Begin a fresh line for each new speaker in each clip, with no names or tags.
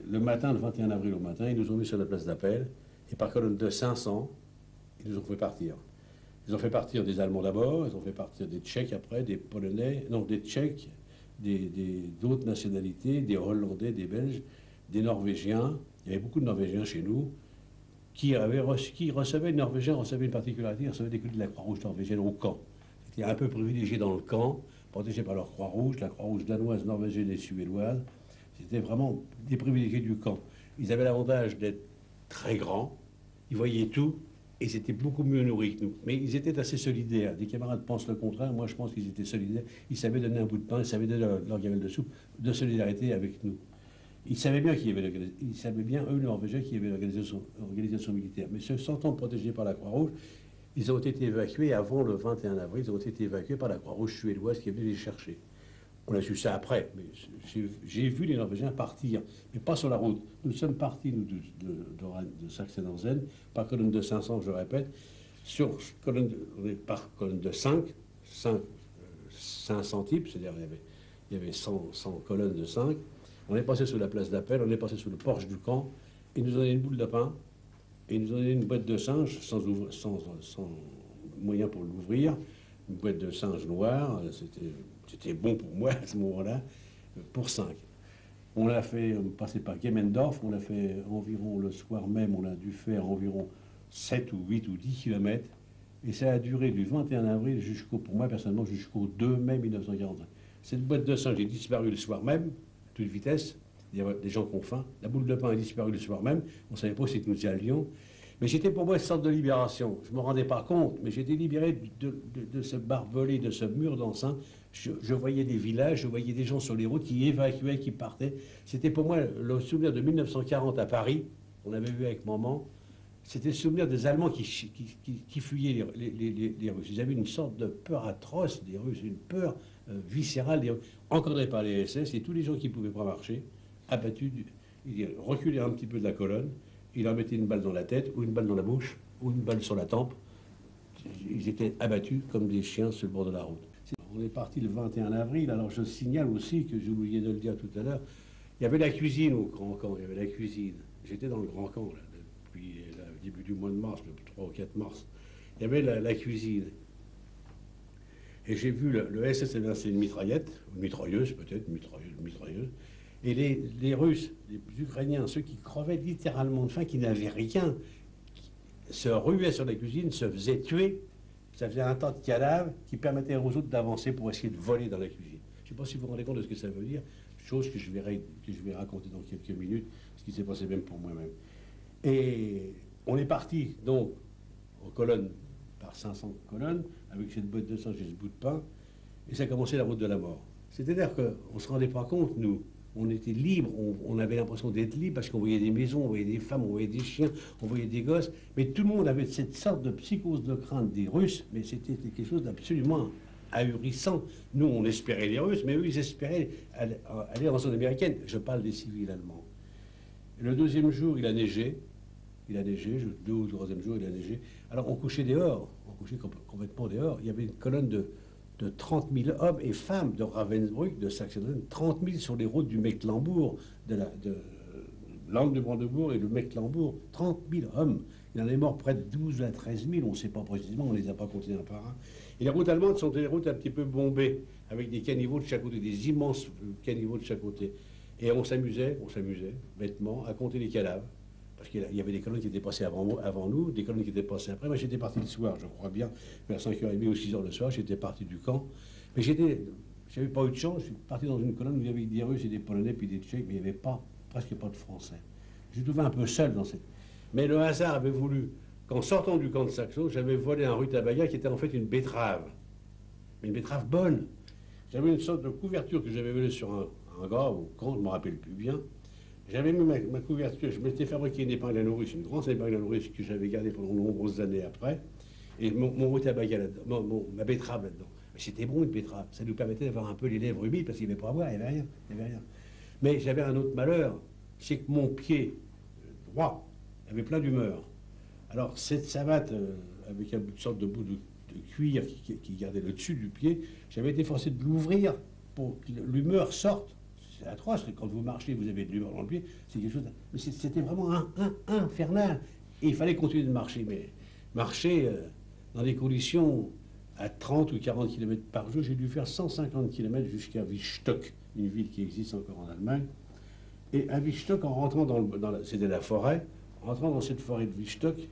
le matin, le 21 avril au matin, ils nous ont mis sur la place d'appel, et par colonne de 500, ils nous ont fait partir. Ils ont fait partir des Allemands d'abord, ils ont fait partir des Tchèques après, des Polonais, non, des Tchèques, d'autres nationalités, des Hollandais, des Belges, des Norvégiens. Il y avait beaucoup de Norvégiens chez nous qui recevaient, les Norvégiens recevaient une particularité, ils recevaient des coups de la Croix-Rouge norvégienne au camp. C'était un peu privilégié dans le camp, protégés par leur Croix-Rouge, la Croix-Rouge danoise, norvégienne et suédoise. C'était vraiment des privilégiés du camp. Ils avaient l'avantage d'être très grands, ils voyaient tout, et ils étaient beaucoup mieux nourris que nous. Mais ils étaient assez solidaires. Des camarades pensent le contraire, moi je pense qu'ils étaient solidaires. Ils savaient donner un bout de pain, ils savaient donner leur gamelle de soupe, de solidarité avec nous. Ils savaient bien qu'il y avait ils savaient bien, eux, les Norvégiens, qu'il y avait l'organisation militaire. Mais se sentant protégés par la Croix-Rouge, ils ont été évacués avant le 21 avril, ils ont été évacués par la Croix-Rouge suédoise qui est venue les chercher. On a su ça après, mais j'ai vu les Norvégiens partir, mais pas sur la route. Nous sommes partis, nous, de Sachsenhausen, par colonne de 500, je répète, par colonne de 500 types, c'est-à-dire il y avait 100 colonnes de 5. On est passé sous la place d'appel, on est passé sous le porche du camp, et ils nous ont donné une boule de pain, et ils nous ont donné une boîte de singe, sans moyen pour l'ouvrir, une boîte de singe noire, c'était bon pour moi à ce moment-là, pour 5. On l'a fait, on passait par Gemendorf, on l'a fait environ le soir même, on a dû faire environ 7 ou 8 ou 10 kilomètres, et ça a duré du 21 avril pour moi personnellement, jusqu'au 2 mai 1945. Cette boîte de singe est disparue le soir même, à toute vitesse, il y avait des gens qui ont faim, la boule de pain est disparue le soir même, on ne savait pas si nous y allions, mais c'était pour moi une sorte de libération. Je ne me rendais pas compte, mais j'étais libéré de ce barbelé, de ce mur d'enceinte. Je voyais des villages, je voyais des gens sur les routes qui évacuaient, qui partaient. C'était pour moi le souvenir de 1940 à Paris, on avait vu avec maman. C'était le souvenir des Allemands qui fuyaient les Russes. Ils avaient une sorte de peur atroce des Russes, une peur viscérale des Russes, encadrée par les SS, et tous les gens qui ne pouvaient pas marcher, abattus, ils reculaient un petit peu de la colonne, ils leur mettaient une balle dans la tête, ou une balle dans la bouche, ou une balle sur la tempe. Ils étaient abattus comme des chiens sur le bord de la route. On est parti le 21 avril, alors je signale aussi, que j'ai oublié de le dire tout à l'heure, il y avait la cuisine au grand camp, il y avait la cuisine. J'étais dans le grand camp, là, depuis le début du mois de mars, le 3 ou 4 mars. Il y avait la cuisine. Et j'ai vu le SS avait lancé une mitraillette, une mitrailleuse peut-être, une mitrailleuse. Et les Russes, les Ukrainiens, ceux qui crevaient littéralement de faim, qui n'avaient rien, se ruaient sur la cuisine, se faisaient tuer. Ça faisait un tas de cadavres qui permettait aux autres d'avancer pour essayer de voler dans la cuisine. Je ne sais pas si vous vous rendez compte de ce que ça veut dire, chose que je vais raconter dans quelques minutes, ce qui s'est passé même pour moi-même. Et on est parti, donc, en colonne, par 500 colonnes, avec cette boîte de singe et ce bout de pain, et ça a commencé la route de la mort. C'est-à-dire qu'on ne se rendait pas compte, nous. On était libre, on avait l'impression d'être libre parce qu'on voyait des maisons, on voyait des femmes, on voyait des chiens, on voyait des gosses. Mais tout le monde avait cette sorte de psychose de crainte des Russes, mais c'était quelque chose d'absolument ahurissant. Nous, on espérait les Russes, mais eux, ils espéraient aller en zone américaine. Je parle des civils allemands. Et le deuxième jour, il a neigé, le 2 ou 3e jour, il a neigé. Alors on couchait dehors, on couchait complètement dehors. Il y avait une colonne de 30 000 hommes et femmes de Ravensbrück, de Sachsenhausen, 30 000 sur les routes du Mecklembourg, de l'Angle de Brandebourg et le Mecklembourg, 30 000 hommes. Il en est mort près de 12 à 13 000, on ne sait pas précisément, on ne les a pas comptés un par un. Et les routes allemandes sont des routes un petit peu bombées, avec des caniveaux de chaque côté, des immenses caniveaux de chaque côté. Et on s'amusait, bêtement, à compter les cadavres. Parce qu'il y avait des colonnes qui étaient passées avant nous, des colonnes qui étaient passées après. Moi, j'étais parti le soir, je crois bien, vers 5h30 ou 6h le soir, j'étais parti du camp. Mais j'avais pas eu de chance, je suis parti dans une colonne où il y avait des Russes et des Polonais, puis des Tchèques, mais il n'y avait presque pas de Français. Je me trouvais un peu seul dans cette... Mais le hasard avait voulu qu'en sortant du camp de Saxo, j'avais volé un rutabaga qui était en fait une betterave. Mais une betterave bonne. J'avais une sorte de couverture que j'avais volée sur un gars, au camp, je ne me rappelle plus bien. J'avais mis ma couverture, je m'étais fabriqué une épingle à nourrice, une grande épingle à nourrice que j'avais gardée pendant de nombreuses années après, et mon rutabaga là-dedans, ma betterave là-dedans. Mais c'était bon une betterave, ça nous permettait d'avoir un peu les lèvres humides parce qu'il n'y avait pas à boire, il n'y avait rien. Mais j'avais un autre malheur, c'est que mon pied droit avait plein d'humeur. Alors cette savate, avec une sorte de bout de cuir qui gardait le dessus du pied, j'avais été forcé de l'ouvrir pour que l'humeur sorte c'est atroce. Quand vous marchez, vous avez de l'humeur dans le pied, c'est quelque chose. Mais c'était vraiment infernal. Et il fallait continuer de marcher. Mais marcher dans des conditions à 30 ou 40 km par jour, j'ai dû faire 150 km jusqu'à Wiesstock, une ville qui existe encore en Allemagne. Et à Wiesstock, en rentrant c'était la forêt, en rentrant dans cette forêt de Wiesstock,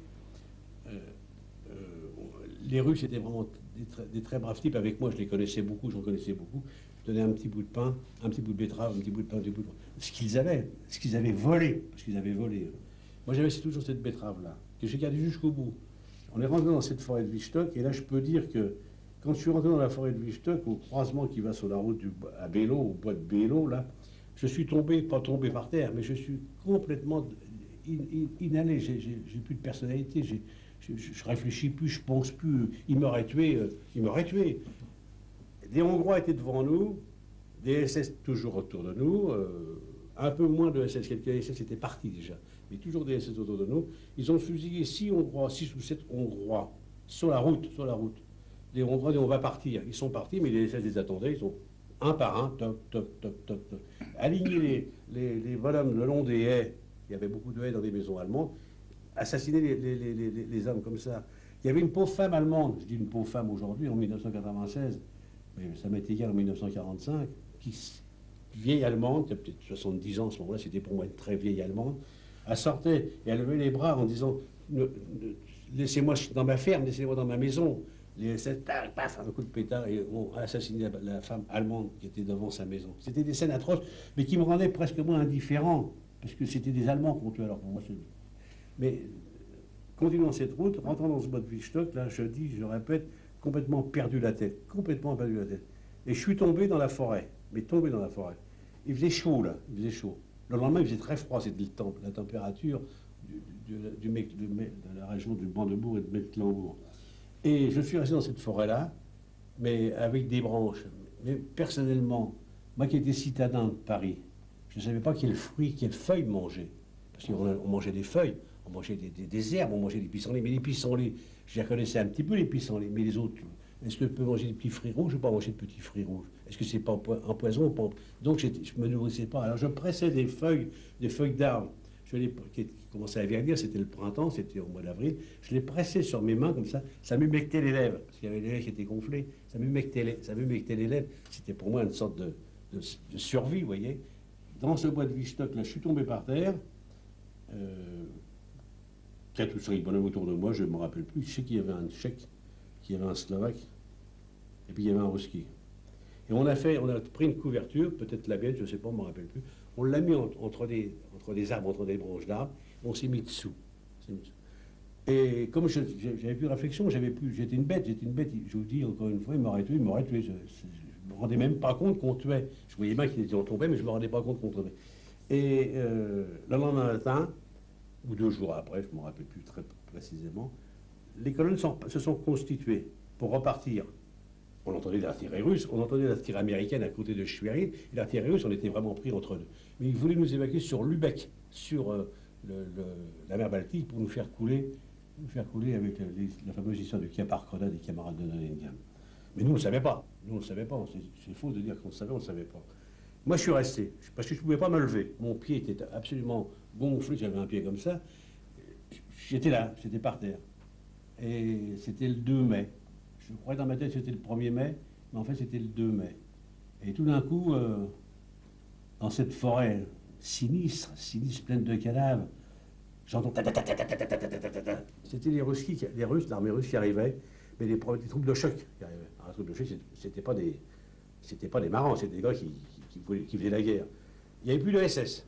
les Russes étaient vraiment des très braves types. Avec moi, je les connaissais beaucoup, j'en connaissais beaucoup. Je donnais un petit bout de pain, un petit bout de betterave, un petit bout de pain, un petit bout de pain. Ce qu'ils avaient volé, parce qu'ils avaient volé. Moi, j'avais toujours cette betterave-là, que j'ai gardée jusqu'au bout. On est rentré dans cette forêt de Wiesstock, et là, je peux dire que quand je suis rentré dans la forêt de Wiesstock, au croisement qui va sur la route à Bélo, au bois de Bélo, là, je suis tombé, pas tombé par terre, mais je suis complètement inhalé. J'ai plus de personnalité. Je réfléchis plus, je pense plus. Il m'aurait tué. Il m'aurait tué. Des Hongrois étaient devant nous, des SS toujours autour de nous, un peu moins de SS, quelques SS étaient partis déjà, mais toujours des SS autour de nous. Ils ont fusillé 6 ou 7 Hongrois sur la route. Les Hongrois disent on va partir. Ils sont partis, mais les SS les attendaient. Ils ont un par un, toc, toc, toc, toc, toc, aligné les bonhommes le long des haies. Il y avait beaucoup de haies dans des maisons allemandes. Assassiner les hommes comme ça. Il y avait une pauvre femme allemande, je dis une pauvre femme aujourd'hui, en 1996, mais ça m'est égal en 1945, vieille allemande, qui a peut-être 70 ans à ce moment-là, c'était pour moi une très vieille allemande, elle sortait et elle levait les bras en disant laissez-moi dans ma ferme, laissez-moi dans ma maison. Paf, un coup de pétard, et ont assassiné la femme allemande qui était devant sa maison. C'était des scènes atroces, mais qui me rendaient presque moins indifférent, parce que c'était des Allemands qu'on tuait. Alors pour moi, mais continuons cette route, rentrant dans ce bois de Wiesstock, là, je dis, je répète, complètement perdu la tête. Et je suis tombé dans la forêt, mais tombé dans la forêt. Il faisait chaud, là, il faisait chaud. Le lendemain, il faisait très froid, c'était la température de la région du Brandebourg et de Mecklembourg. Et je suis resté dans cette forêt-là, mais avec des branches. Mais personnellement, moi qui étais citadin de Paris, je ne savais pas quels fruits, quelles feuilles manger. Parce qu'on mangeait des feuilles, on mangeait des herbes, on mangeait des pissenlits. Mais les pissenlits, je les connaissais un petit peu, les pissenlits. Mais les autres, est-ce que je peux manger des petits fruits rouges? Je ne peux pas manger de petits fruits rouges. Est-ce que c'est pas un poison ou pas? Donc je ne me nourrissais pas. Alors je pressais des feuilles d'arbres. Qui commençaient à vieillir, c'était le printemps, c'était au mois d'avril. Je les pressais sur mes mains comme ça m'humectait les lèvres. Parce qu'il y avait les lèvres qui étaient gonflées, ça m'humectait les lèvres. C'était pour moi une sorte de survie, vous voyez. Dans ce bois de Wiesstock, là, je suis tombé par terre. 4 ou 5 bonhommes autour de moi, je ne me rappelle plus. Je sais qu'il y avait un Tchèque, qu'il y avait un Slovaque, et puis il y avait un Ruski. Et on a pris une couverture, peut-être la mienne, je ne sais pas, je ne me rappelle plus. On l'a mis entre des arbres, entre des branches d'arbres, on s'est mis dessous. Et comme j'avais plus de réflexion, j'étais une bête, je vous dis encore une fois, il m'aurait tué. Je ne me rendais même pas compte qu'on tuait. Je voyais bien qu'il était tombé, mais je ne me rendais pas compte qu'on tuait. Et le lendemain matin, ou 2 jours après, je ne me rappelle plus très précisément, les colonnes se sont constituées pour repartir. On entendait l'artillerie russe, on entendait l'artillerie américaine à côté de Schwerin, et l'artillerie russe, on était vraiment pris entre deux. Mais ils voulaient nous évacuer sur Lübeck, sur la mer Baltique, pour nous faire couler avec la fameuse histoire du Cap Arcona des camarades de Nottingham. Mais nous, on ne savait pas. C'est faux de dire qu'on savait, on ne savait pas. Moi, je suis resté, parce que je ne pouvais pas me lever. Mon pied était absolument gonflé, j'avais un pied comme ça. J'étais là, j'étais par terre. Et c'était le 2 mai. Je croyais dans ma tête que c'était le 1er mai, mais en fait c'était le 2 mai. Et tout d'un coup, dans cette forêt sinistre, pleine de cadavres, j'entends c'était les Russes, l'armée russe qui arrivait, mais des troupes de choc qui arrivaient. Alors, les troupes de choc, c'était pas des marrants, c'était des gars qui faisaient la guerre. Il n'y avait plus de SS.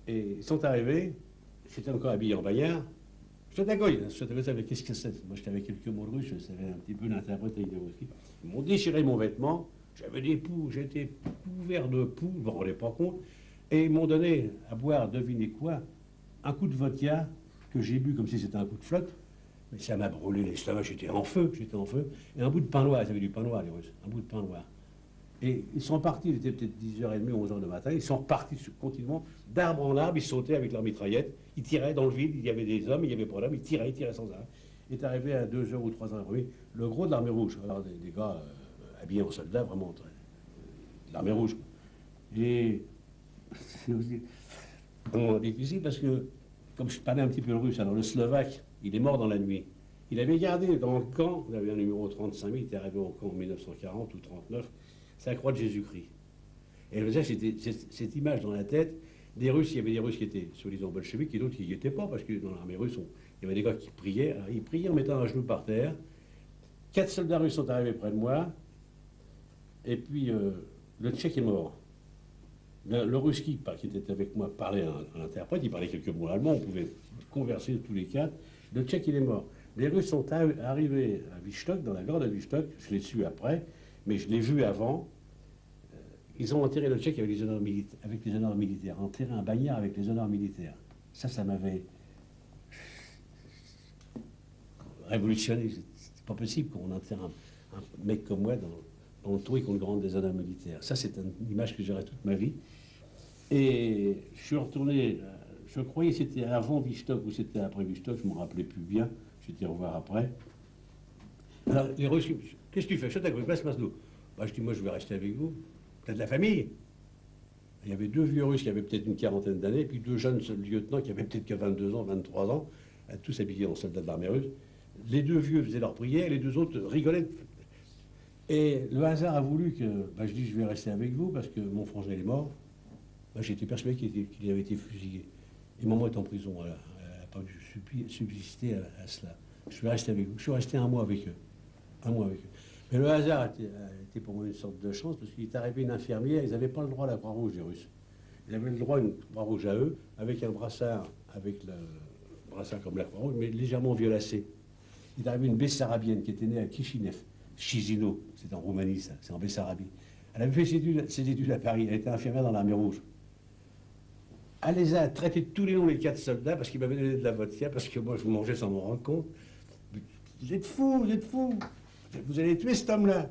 Et ils sont arrivés, j'étais encore habillé en bagnard. Qu'est-ce que c'est? Moi, j'étais avec quelques mots de russe, je savais un petit peu l'interpréter avec des Russes. Ils m'ont déchiré mon vêtement, j'avais des poux, j'étais couvert de poux, je ne me rendais pas compte. Et ils m'ont donné à boire, devinez quoi, un coup de vodka que j'ai bu comme si c'était un coup de flotte. Mais ça m'a brûlé l'estomac, j'étais en feu. Et un bout de pain noir, ils avaient du pain noir, les Russes, un bout de pain noir. Et ils sont partis, il était peut-être 10h30, 11h du matin, ils sont repartis continuellement, d'arbre en arbre, ils sautaient avec leurs mitraillettes, ils tiraient dans le vide, il y avait des hommes, il n'y avait pas d'hommes, ils tiraient sans arrêt. Il est arrivé à 2h ou 3h30, le gros de l'armée rouge, alors des gars habillés en soldats, vraiment, de l'armée rouge. Et c'est aussi difficile parce que, comme je parlais un petit peu le russe, alors le Slovaque, il est mort dans la nuit. Il avait gardé dans le camp, il avait un numéro 35 000, il était arrivé au camp en 1940 ou 39, c'est la croix de Jésus-Christ. Et j'ai cette image dans la tête des Russes. Il y avait des Russes qui étaient soi-disant bolcheviques et d'autres qui n'y étaient pas, parce que dans l'armée russe, il y avait des gars qui priaient. Alors, ils priaient en mettant un genou par terre. 4 soldats russes sont arrivés près de moi, et puis le Tchèque est mort. Le Russe qui était avec moi parlait à l'interprète, il parlait quelques mots allemand, on pouvait converser tous les quatre. Le Tchèque, il est mort. Les Russes sont arrivés à Wistock, dans la gare de Wistock, je l'ai su après, mais je l'ai vu avant. Ils ont enterré le Tchèque avec les honneurs militaires, enterré un bagnard avec les honneurs militaires. Ça m'avait révolutionné. C'est pas possible qu'on enterre un mec comme moi dans le trou et qu'on le rende des honneurs militaires. Ça, c'est une image que j'aurai toute ma vie. Et je suis retourné, je croyais que c'était avant Wistock ou c'était après Wistock, je ne me rappelais plus bien. J'étais revoir après. Alors, les Russes, qu'est-ce que tu fais? Je t'accroche, passe d'eau. Bah, je dis, moi, je vais rester avec vous. T'as de la famille. Il y avait 2 vieux Russes qui avaient peut-être une quarantaine d'années, et puis 2 jeunes lieutenants qui avaient peut-être que 22 ans, 23 ans, tous habillés en soldats de l'armée russe. Les 2 vieux faisaient leur prière, et les 2 autres rigolaient. Et le hasard a voulu que, bah, je dis, je vais rester avec vous, parce que mon frangin est mort. Bah, j'étais persuadé qu'il avait été fusillé. Et maman est en prison, elle n'a pas dû subsister à cela. Je vais rester avec vous. Je suis resté 1 mois avec eux. 1 mois avec eux. Mais le hasard a été pour moi une sorte de chance, parce qu'il est arrivé une infirmière, ils n'avaient pas le droit à la Croix-Rouge, les Russes. Ils avaient le droit à une Croix-Rouge à eux, avec un brassard, avec le brassard comme la Croix-Rouge, mais légèrement violacé. Il est arrivé une Bessarabienne qui était née à Kishinev, Chisinau, c'est en Roumanie ça, c'est en Bessarabie. Elle avait fait ses études à Paris, elle était infirmière dans l'armée rouge. Elle les a traités de tous les noms, les 4 soldats, parce qu'ils m'avaient donné de la vodka, parce que moi je mangeais sans m'en rendre compte. Vous êtes fous, vous êtes fous. Vous allez tuer cet homme-là.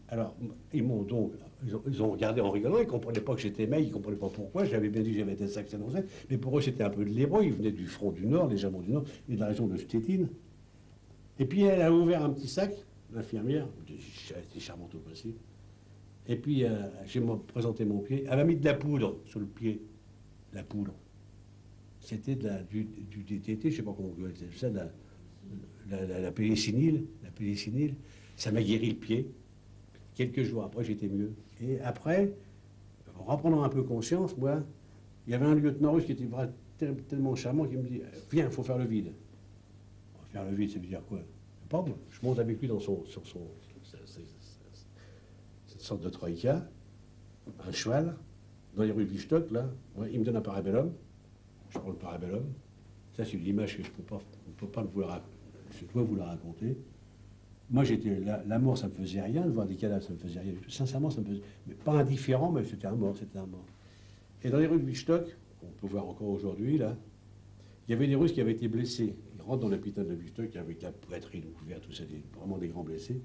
Alors, ils ont regardé en rigolant, ils ne comprenaient pas que j'étais maigre, ils ne comprenaient pas pourquoi. J'avais bien dit que j'avais été saxon, mais pour eux, c'était un peu de l'hébreu. Ils venaient du front du Nord, légèrement du Nord, et de la région de Stettin. Et puis, elle a ouvert un petit sac, l'infirmière, elle était charmante au possible. Et puis, j'ai présenté mon pied. Elle m'a mis de la poudre sur le pied. La poudre. C'était du DTT, je ne sais pas comment vous appelez ça, la pénicilline. La pénicilline. Ça m'a guéri le pied. Quelques jours après, j'étais mieux. Et après, en reprenant un peu conscience, moi, il y avait un lieutenant russe qui était tellement charmant qui me dit « Viens, il faut faire le vide. » Faire le vide, ça veut dire quoi? Pas moi. Je monte avec lui dans cette sorte de troïka, un cheval, dans les rues de Wistock, là. Ouais, il me donne un parabellum. Je prends le parabellum. Ça, c'est une image que je ne peux pas vous la raconter. Je dois vous la raconter. Moi, la mort, ça ne me faisait rien. De voir des cadavres, ça ne me faisait rien. Sincèrement, ça me faisait... Mais pas indifférent, mais c'était un mort, c'était un mort. Et dans les rues de Wistock, qu'on peut voir encore aujourd'hui, là, il y avait des Russes qui avaient été blessés. Ils rentrent dans l'hôpital de Wistock avec la poitrine ouverte, tout ça, vraiment des grands blessés.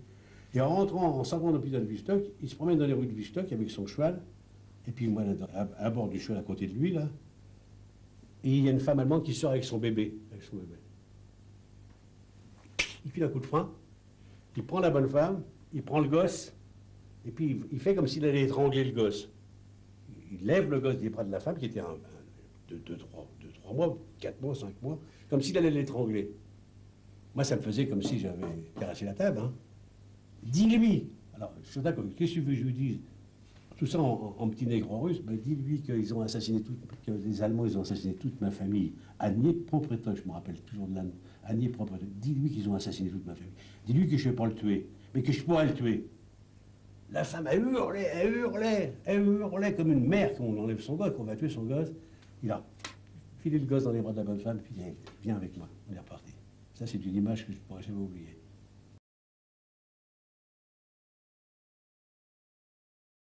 Et en rentrant, en sortant de l'hôpital de Wistock, il se promène dans les rues de Wistock avec son cheval. Et puis moi, à bord du cheval à côté de lui, là, et il y a une femme allemande qui sort avec son bébé. Il file un coup de frein, il prend la bonne femme, il prend le gosse, et puis il fait comme s'il allait étrangler le gosse. Il lève le gosse des bras de la femme, qui était de 3 mois, 4 mois, 5 mois, comme s'il allait l'étrangler. Moi, ça me faisait comme si j'avais caressé la table. Hein. Dis-lui. Alors, je suis d'accord, qu'est-ce que tu veux que je lui dise? Tout ça en petit négro russe, ben dis-lui qu'ils ont assassiné que les Allemands, ils ont assassiné toute ma famille. À Dniepropetrovsk, je me rappelle toujours de l'âne. À Dniepropetrovsk, dis-lui qu'ils ont assassiné toute ma famille. Dis-lui que je ne vais pas le tuer, mais que je pourrais le tuer. La femme a hurlé, elle hurlait comme une mère quand on enlève son gosse, qu'on va tuer son gosse. Il a filé le gosse dans les bras de la bonne femme, puis viens avec moi, on est reparti. Ça, c'est une image que je ne pourrais jamais oublier.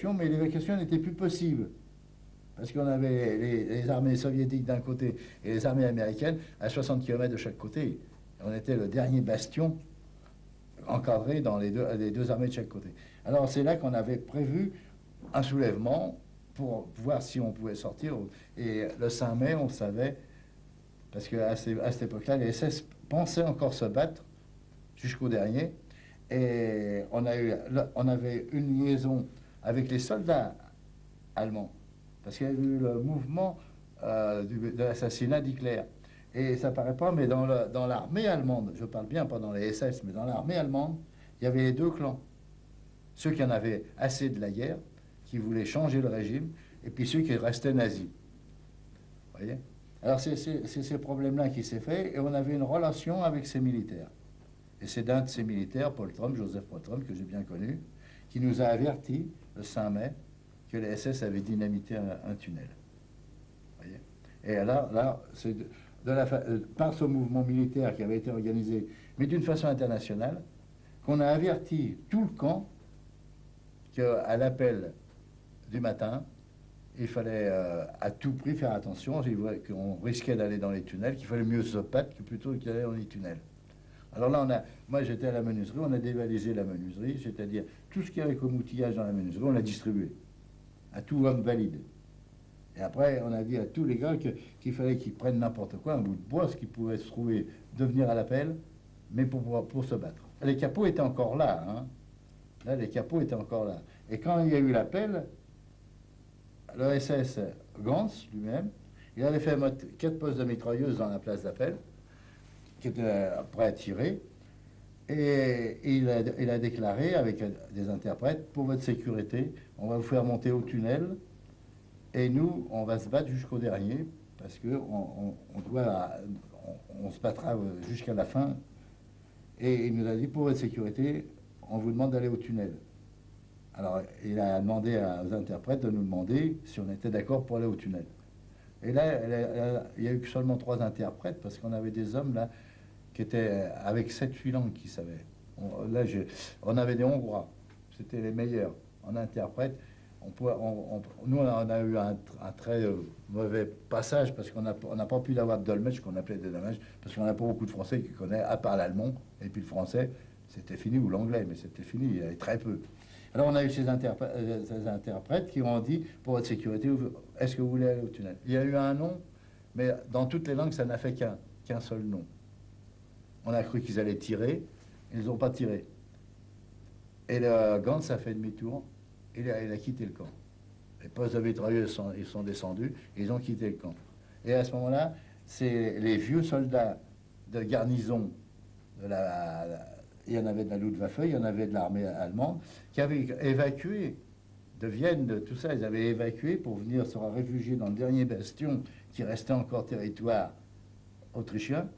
Mais l'évacuation n'était plus possible. Parce qu'on avait les armées soviétiques d'un côté et les armées américaines à 60 km de chaque côté. On était le dernier bastion encadré dans les deux armées de chaque côté. Alors c'est là qu'on avait prévu un soulèvement pour voir si on pouvait sortir. Et le 5 mai, on savait, parce qu'à cette époque-là, les SS pensaient encore se battre jusqu'au dernier. Et on avait une liaison avec les soldats allemands parce qu'il y a eu le mouvement de l'assassinat d'Hitler. Et ça paraît pas, mais dans l'armée allemande, je parle bien pas dans les SS, mais dans l'armée allemande, il y avait les deux clans. Ceux qui en avaient assez de la guerre, qui voulaient changer le régime, et puis ceux qui restaient nazis. Vous voyez? Alors c'est ces problèmes-là qui s'est fait, et on avait une relation avec ces militaires. Et c'est d'un de ces militaires, Joseph Paul Trump, que j'ai bien connu, qui nous a avertis, le 5 mai, que les SS avaient dynamité un tunnel. Vous voyez? Et là c'est par ce mouvement militaire qui avait été organisé, mais d'une façon internationale, qu'on a averti tout le camp qu'à l'appel du matin, il fallait à tout prix faire attention, qu'on risquait d'aller dans les tunnels, qu'il fallait mieux se battre que plutôt qu'aller dans les tunnels. Alors là, moi j'étais à la menuiserie, on a dévalisé la menuiserie, c'est-à-dire tout ce qu'il y avait comme outillage dans la menuiserie, on l'a distribué à tout homme valide. Et après, on a dit à tous les gars qu'il fallait qu'ils prennent n'importe quoi, un bout de bois, ce qui pouvait se trouver, de venir à l'appel, mais pour se battre. Les capots étaient encore là, hein. Là, les capots étaient encore là. Et quand il y a eu l'appel, le SS Gantz lui-même, il avait fait 4 postes de mitrailleuses dans la place d'appel, qui étaient prêts à tirer, et il a déclaré avec des interprètes, pour votre sécurité, on va vous faire monter au tunnel, et nous, on va se battre jusqu'au dernier, parce qu'on on se battra jusqu'à la fin. Et il nous a dit, pour votre sécurité, on vous demande d'aller au tunnel. Alors, il a demandé aux interprètes de nous demander si on était d'accord pour aller au tunnel. Et là, il n'y a eu que seulement 3 interprètes, parce qu'on avait des hommes là qui étaient avec 7-8 langues qui savaient. On avait des Hongrois, c'était les meilleurs en interprète. Nous, on a eu un très mauvais passage, parce qu'on n'a pas pu avoir de dolmetsch, qu'on appelait des dolmetsch, parce qu'on n'a pas beaucoup de Français qui connaissent, à part l'allemand, et puis le français, c'était fini, ou l'anglais, mais c'était fini, il y avait très peu. Alors on a eu ces interprètes qui ont dit, pour votre sécurité, est-ce que vous voulez aller au tunnel? Il y a eu un nom, mais dans toutes les langues, ça n'a fait qu'un seul nom. On a cru qu'ils allaient tirer, ils n'ont pas tiré. Et le Gantz a fait demi-tour, il a quitté le camp. Les postes de mitrailleuses ils sont descendus, ils ont quitté le camp. Et à ce moment-là, c'est les vieux soldats de garnison, il y en avait de la Luftwaffe, il y en avait de l'armée allemande, qui avaient évacué de Vienne, de tout ça, ils avaient évacué pour venir se réfugier dans le dernier bastion qui restait encore territoire autrichien.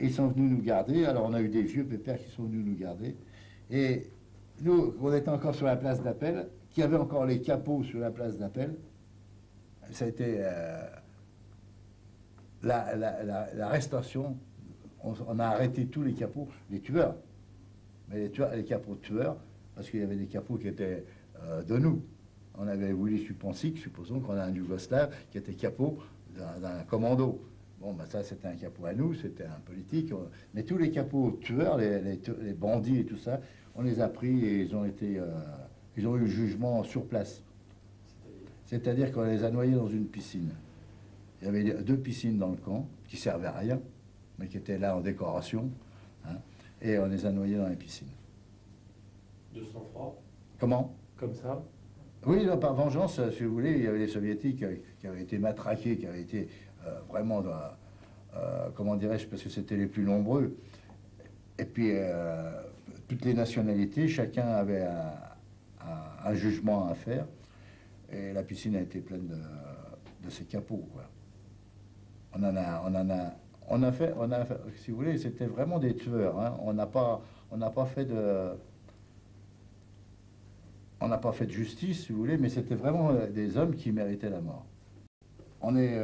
Ils sont venus nous garder, alors on a eu des vieux pépères qui sont venus nous garder, et nous, on était encore sur la place d'appel, qui avait encore les capots sur la place d'appel. Ça a été l'arrestation. On a arrêté tous les capots, les tueurs. Mais les capots tueurs, parce qu'il y avait des capots qui étaient de nous. On avait Willy Supancic, supposons qu'on a un Yougoslave qui était capot d'un commando. Bon, ben ça, c'était un capot à nous, c'était un politique. Mais tous les capots tueurs, les bandits et tout ça, on les a pris et ils ont eu le jugement sur place. C'est-à-dire qu'on les a noyés dans une piscine. Il y avait 2 piscines dans le camp qui servaient à rien, mais qui étaient là en décoration. Hein, et on les a noyés dans les piscines.
De sang-froid?
Comment?
Comme ça?
Oui, non, par vengeance, si vous voulez, il y avait les soviétiques qui avaient été matraqués, qui avaient été vraiment, comment dirais-je, parce que c'était les plus nombreux. Et puis, toutes les nationalités, chacun avait un jugement à faire. Et la piscine a été pleine de ces capots, quoi. On a fait, si vous voulez, c'était vraiment des tueurs, hein. On n'a pas fait de justice, si vous voulez, mais c'était vraiment des hommes qui méritaient la mort. On est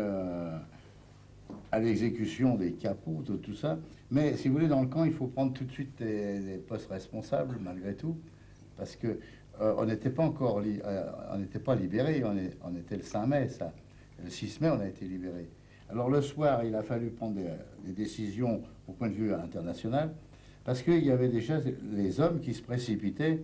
à l'exécution des capots, de tout ça, mais si vous voulez, dans le camp, il faut prendre tout de suite des postes responsables, malgré tout, parce que on n'était pas encore, on n'était pas libérés, on était le 5 mai, ça. Le 6 mai, on a été libérés. Alors le soir, il a fallu prendre des décisions au point de vue international, parce qu'il y avait déjà les hommes qui se précipitaient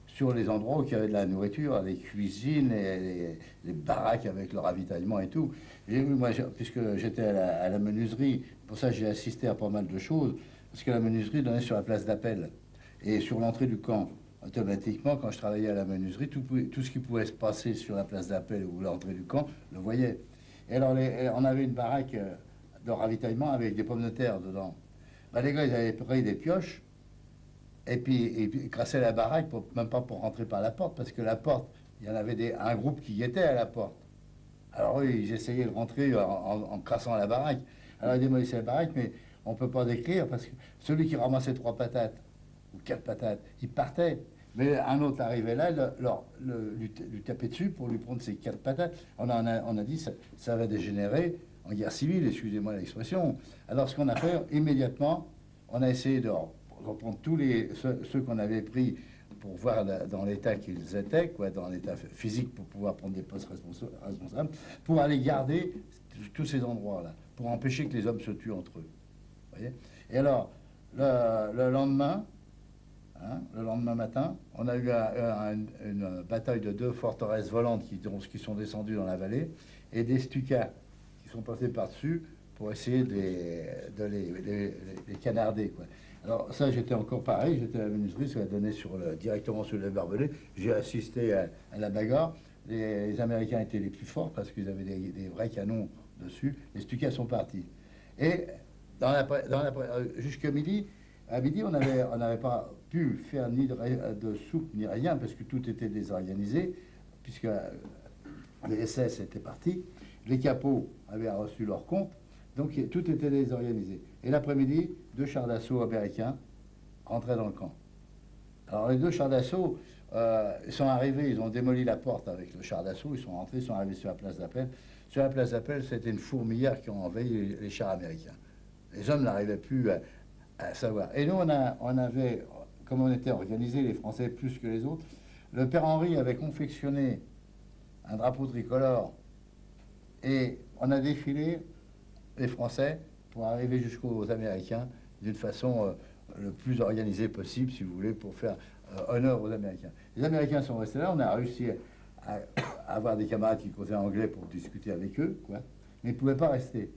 sur les endroits où il y avait de la nourriture, les cuisines, les baraques avec le ravitaillement et tout. J'ai vu, moi, puisque j'étais à la menuiserie, pour ça j'ai assisté à pas mal de choses, parce que la menuiserie donnait sur la place d'appel et sur l'entrée du camp. automatiquement, quand je travaillais à la menuiserie, tout ce qui pouvait se passer sur la place d'appel ou l'entrée du camp, le voyait. Et alors, on avait une baraque de ravitaillement avec des pommes de terre dedans. Ben, les gars, ils avaient pris des pioches, et puis ils crassaient la baraque, même pas pour rentrer par la porte, parce que la porte, il y en avait un groupe qui y était à la porte. Alors eux, ils essayaient de rentrer en crassant la baraque. Alors ils démolissaient la baraque, mais on ne peut pas décrire, parce que celui qui ramassait 3 patates, ou 4 patates, il partait. Mais un autre arrivait là, lui tapait dessus pour lui prendre ses 4 patates. On a dit que ça va dégénérer en guerre civile, excusez-moi l'expression. Alors ce qu'on a fait, immédiatement, on a essayé de reprendre tous ceux qu'on avait pris pour voir dans l'état qu'ils étaient, quoi, dans l'état physique, pour pouvoir prendre des postes responsables, pour aller garder tous ces endroits-là, pour empêcher que les hommes se tuent entre eux. Voyez. Et alors, le lendemain, le lendemain matin, on a eu une bataille de 2 forteresses volantes qui sont descendues dans la vallée, et des Stukas qui sont passés par-dessus pour essayer de les canarder, quoi. Alors ça, j'étais encore pareil, j'étais à la menuiserie, ça a donné directement sur le barbelé. J'ai assisté à la bagarre. Les Américains étaient les plus forts parce qu'ils avaient des vrais canons dessus. Les Stukas sont partis. Et jusqu'à midi, à midi, on n'avait pas pu faire ni de soupe ni rien parce que tout était désorganisé, puisque les SS étaient partis, les capots avaient reçu leur compte, donc tout était désorganisé. Et l'après-midi, 2 chars d'assaut américains rentraient dans le camp. Alors les 2 chars d'assaut, ils sont arrivés, ils ont démoli la porte avec le char d'assaut, ils sont rentrés, ils sont arrivés sur la place d'appel. Sur la place d'appel, c'était une fourmilière qui ont envahi les chars américains. Les hommes n'arrivaient plus à savoir. Et nous, on avait, comme on était organisés, les Français plus que les autres, le père Henri avait confectionné un drapeau tricolore et on a défilé les Français pour arriver jusqu'aux Américains d'une façon le plus organisée possible, si vous voulez, pour faire honneur aux Américains. Les Américains sont restés là, on a réussi à avoir des camarades qui causaient anglais pour discuter avec eux, quoi, mais ils ne pouvaient pas rester.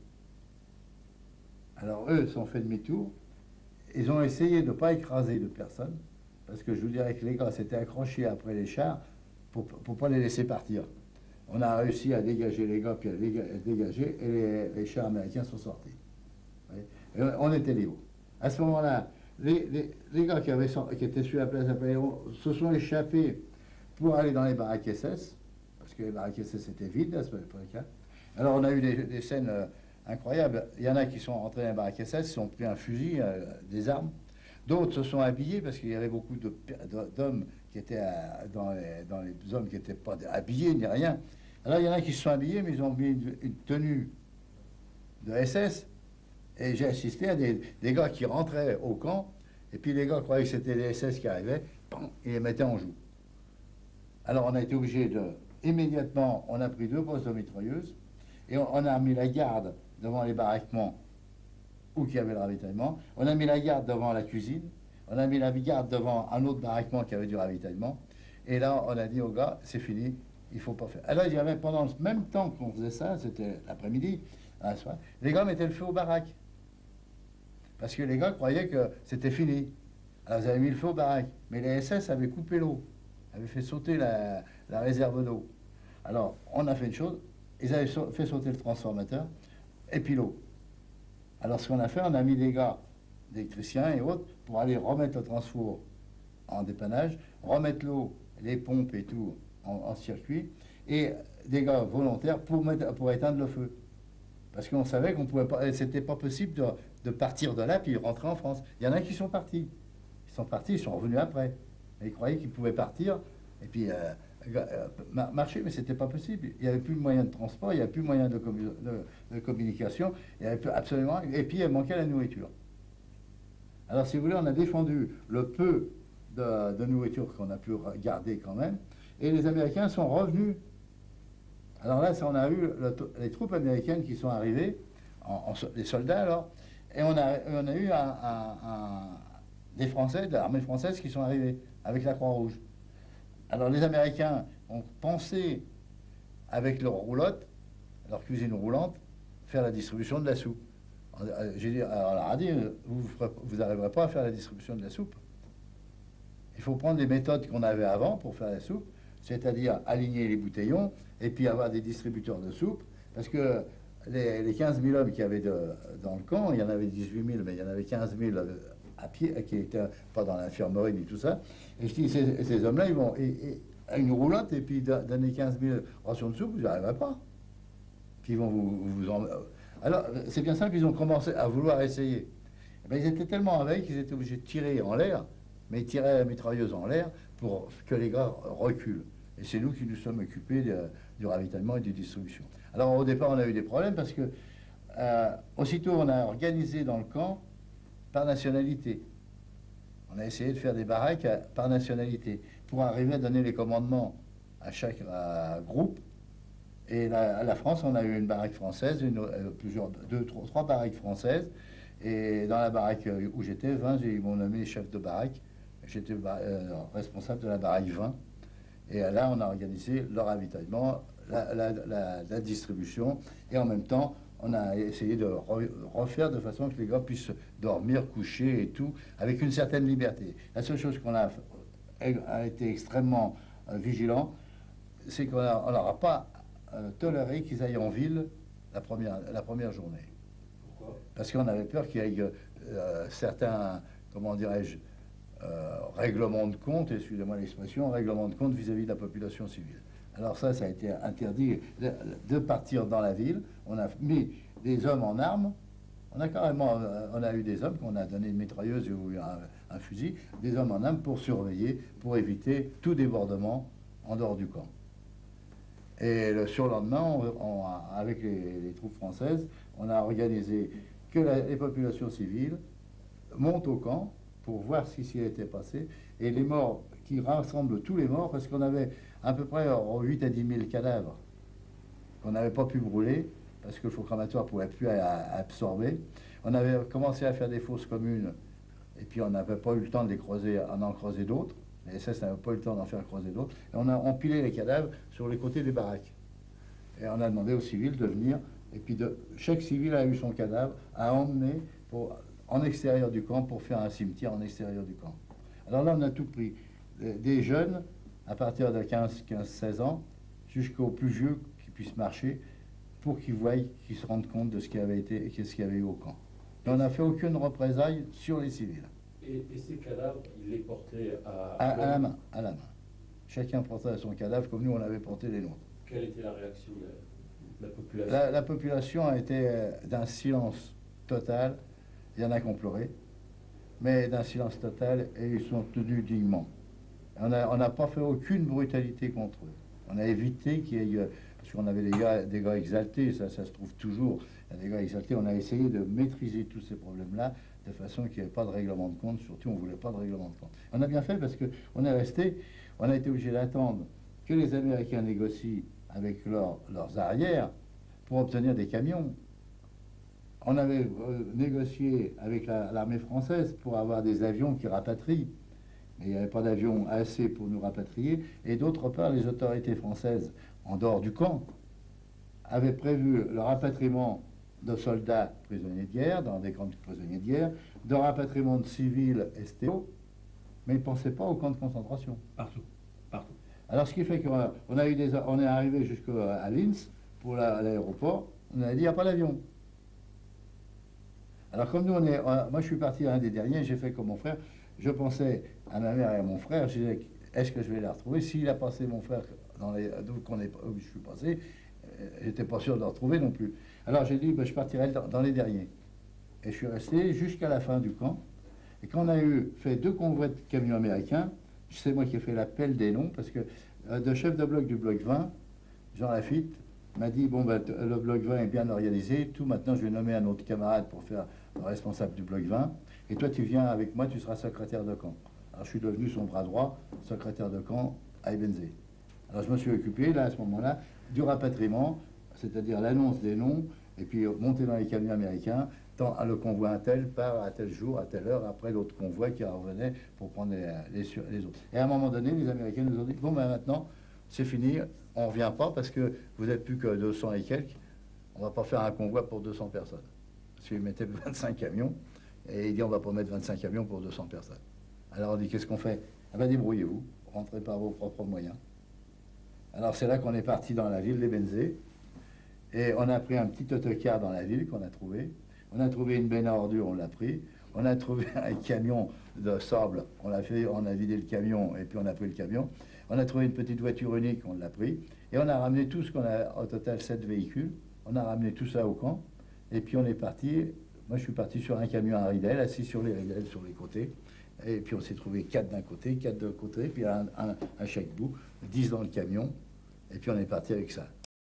Alors eux se sont fait demi-tour, ils ont essayé de ne pas écraser de personne, parce que je vous dirais que les gars s'étaient accrochés après les chars pour ne pas les laisser partir. On a réussi à dégager les gars, puis à les dégager, et les chars américains sont sortis. Et on était libres. À ce moment-là, les gars qui étaient sur la place d'Apollon se sont échappés pour aller dans les baraques SS, parce que les baraques SS étaient vides à ce moment-là. Alors on a eu des scènes incroyables. Il y en a qui sont rentrés dans les baraques SS, ils ont pris un fusil, des armes. D'autres se sont habillés, parce qu'il y avait beaucoup d'hommes qui étaient dans les hommes qui n'étaient pas habillés ni rien. Alors il y en a qui se sont habillés, mais ils ont mis une tenue de SS. Et j'ai assisté à des gars qui rentraient au camp, et puis les gars croyaient que c'était les SS qui arrivaient, et les mettaient en joue. Alors on a été obligé immédiatement, on a pris 2 postes de mitrailleuses, et on a mis la garde devant les baraquements où il y avait le ravitaillement, on a mis la garde devant la cuisine, on a mis la garde devant un autre baraquement qui avait du ravitaillement, et là on a dit aux gars, c'est fini, il ne faut pas faire. Alors il y avait pendant le même temps qu'on faisait ça, c'était l'après-midi, les gars mettaient le feu aux baraques. Parce que les gars croyaient que c'était fini. Alors ils avaient mis le feu aux baraques. Mais les SS avaient coupé l'eau, avaient fait sauter la réserve d'eau. Alors on a fait une chose, ils avaient fait sauter le transformateur et puis l'eau. Alors ce qu'on a fait, on a mis des gars, d'électriciens et autres, pour aller remettre le transfo en dépannage, remettre l'eau, les pompes et tout en circuit, et des gars volontaires pour éteindre le feu. Parce qu'on savait qu'on pouvait pas, c'était pas possible de partir de là puis rentrer en France. Il y en a qui sont partis. Ils sont partis, ils sont revenus après. Et ils croyaient qu'ils pouvaient partir et puis marcher, mais c'était pas possible. Il n'y avait plus de moyens de transport, il n'y avait plus de moyens de communication, il n'y avait plus absolument. Et puis il manquait la nourriture. Alors si vous voulez, on a défendu le peu de nourriture qu'on a pu garder quand même, et les Américains sont revenus. Alors là, on a eu les troupes américaines qui sont arrivées, les soldats alors, et on a eu des Français, de l'armée française qui sont arrivés avec la Croix-Rouge. Alors les Américains ont pensé, avec leur roulotte, leur cuisine roulante, faire la distribution de la soupe. J'ai dit, alors on leur a dit, vous n'arriverez pas à faire la distribution de la soupe. Il faut prendre les méthodes qu'on avait avant pour faire la soupe, c'est-à-dire aligner les bouteillons et puis avoir des distributeurs de soupe, parce que les 15 000 hommes qu'il y avait dans le camp, il y en avait 18 000, mais il y en avait 15 000 à pied, qui n'étaient pas dans l'infirmerie ni tout ça. Et je dis, ces hommes-là, ils vont à une roulotte et puis donner 15 000 rations de soupe, vous n'y arriverez pas. Puis ils vont vous en... Alors, c'est bien simple, ils ont commencé à vouloir essayer. Eh bien, ils étaient tellement avec qu'ils étaient obligés de tirer en l'air, mais ils tiraient la mitrailleuse en l'air pour que les gars reculent. Et c'est nous qui nous sommes occupés du ravitaillement et des distributions. Alors, au départ, on a eu des problèmes parce que, aussitôt, on a organisé dans le camp par nationalité. On a essayé de faire des baraques par nationalité pour arriver à donner les commandements à chaque groupe. Et la France, on a eu une baraque française, trois baraques françaises. Et dans la baraque où j'étais, 20, ils m'ont nommé chef de baraque. J'étais responsable de la baraque 20. Et là, on a organisé le ravitaillement, la distribution. Et en même temps, on a essayé de refaire de façon que les gars puissent dormir, coucher et tout, avec une certaine liberté. La seule chose qu'on a été extrêmement vigilant, c'est qu'on n'aura pas toléré qu'ils aillent en ville la première journée.
Pourquoi?
Parce qu'on avait peur qu'il y ait certains, comment dirais-je, règlements de compte, excusez-moi l'expression, règlements de compte vis-à-vis de la population civile. Alors ça a été interdit de partir dans la ville. On a mis des hommes en armes. On a eu des hommes qu'on a donné une mitrailleuse ou un fusil, des hommes en armes pour surveiller, pour éviter tout débordement en dehors du camp. Et le surlendemain, avec les troupes françaises, on a organisé que les populations civiles montent au camp pour voir ce qui s'y était passé. Et les morts, qui rassemblent tous les morts, parce qu'on avait à peu près 8 à 10 000 cadavres qu'on n'avait pas pu brûler, parce que le faux crématoire ne pouvait plus absorber. On avait commencé à faire des fosses communes, et puis on n'avait pas eu le temps de les creuser, en creuser d'autres. Les SS n'avaient pas eu le temps d'en faire creuser d'autres. Et on a empilé les cadavres sur les côtés des baraques. Et on a demandé aux civils de venir, et puis chaque civil a eu son cadavre à emmener en extérieur du camp pour faire un cimetière en extérieur du camp. Alors là, on a tout pris. Des jeunes, à partir de 15-16 ans, jusqu'aux plus vieux qui puissent marcher, pour qu'ils voient, qu'ils se rendent compte de ce qui avait été et ce qu'il y avait eu au camp. Et on n'a fait aucune représaille sur les civils.
Et ces cadavres, ils les portaient
à la main, à la main. Chacun portait son cadavre comme nous, on avait porté les nôtres.
Quelle était la réaction de la population?
La population a été d'un silence total. Il y en a qui ont pleuré, mais d'un silence total, et ils sont tenus dignement. On n'a pas fait aucune brutalité contre eux. On a évité qu'il y ait... Parce qu'on avait des gars exaltés, ça se trouve toujours. Il y a des gars exaltés. On a essayé de maîtriser tous ces problèmes-là de façon qu'il n'y ait pas de règlement de compte. Surtout, on ne voulait pas de règlement de compte. On a bien fait parce qu'on est resté... On a été obligé d'attendre que les Américains négocient avec leurs arrières pour obtenir des camions. On avait négocié avec l'armée française pour avoir des avions qui rapatrient, mais il n'y avait pas d'avions assez pour nous rapatrier. Et d'autre part, les autorités françaises, en dehors du camp, avaient prévu le rapatriement de soldats prisonniers de guerre, dans des camps de prisonniers de guerre, de rapatriement de civils STO, mais ils ne pensaient pas aux camps de concentration.
Partout, partout.
Alors ce qui fait qu'on est arrivé jusqu'à Linz, pour l'aéroport, on a dit, il n'y a pas d'avion. Alors comme nous, moi je suis parti un des derniers, j'ai fait comme mon frère, je pensais à ma mère et à mon frère, je disais, est-ce que je vais les retrouver? S'il a passé mon frère où je suis passé, j'étais pas sûr de le retrouver non plus. Alors j'ai dit, ben, je partirai dans les derniers. Et je suis resté jusqu'à la fin du camp. Et quand on a fait 2 convois de camions américains, c'est moi qui ai fait l'appel des noms, parce que le chef de bloc du bloc 20, Jean Lafitte, m'a dit, bon, ben, le bloc 20 est bien organisé, tout, maintenant je vais nommer un autre camarade pour faire le responsable du bloc 20, et toi tu viens avec moi, tu seras secrétaire de camp. Alors je suis devenu son bras droit, secrétaire de camp à Ebenzé. Alors je me suis occupé, là, à ce moment-là, du rapatriement, c'est-à-dire l'annonce des noms, et puis monter dans les camions américains, tant le convoi un tel part à tel jour, à telle heure, après l'autre convoi qui revenait pour prendre les autres. Et à un moment donné, les Américains nous ont dit, bon, ben maintenant, c'est fini, on ne revient pas parce que vous n'êtes plus que 200 et quelques, on ne va pas faire un convoi pour 200 personnes. Parce qu'ils mettaient 25 camions, et il dit, on ne va pas mettre 25 camions pour 200 personnes. Alors on dit, qu'est-ce qu'on fait? Ah ben débrouillez-vous, rentrez par vos propres moyens. Alors c'est là qu'on est parti dans la ville des Benzés, et on a pris un petit autocar dans la ville qu'on a trouvé. On a trouvé une benne à ordures, on l'a pris. On a trouvé un camion de sable, on a vidé le camion et puis on a pris le camion. On a trouvé une petite voiture unique, on l'a pris. Et on a ramené tout ce qu'on a, au total 7 véhicules. On a ramené tout ça au camp. Et puis on est parti, moi je suis parti sur un camion à ridelles, assis sur les ridelles, sur les côtés. Et puis on s'est trouvé 4 d'un côté, 4 de l'autre côté, puis à chaque bout, 10 dans le camion. Et puis on est parti avec ça.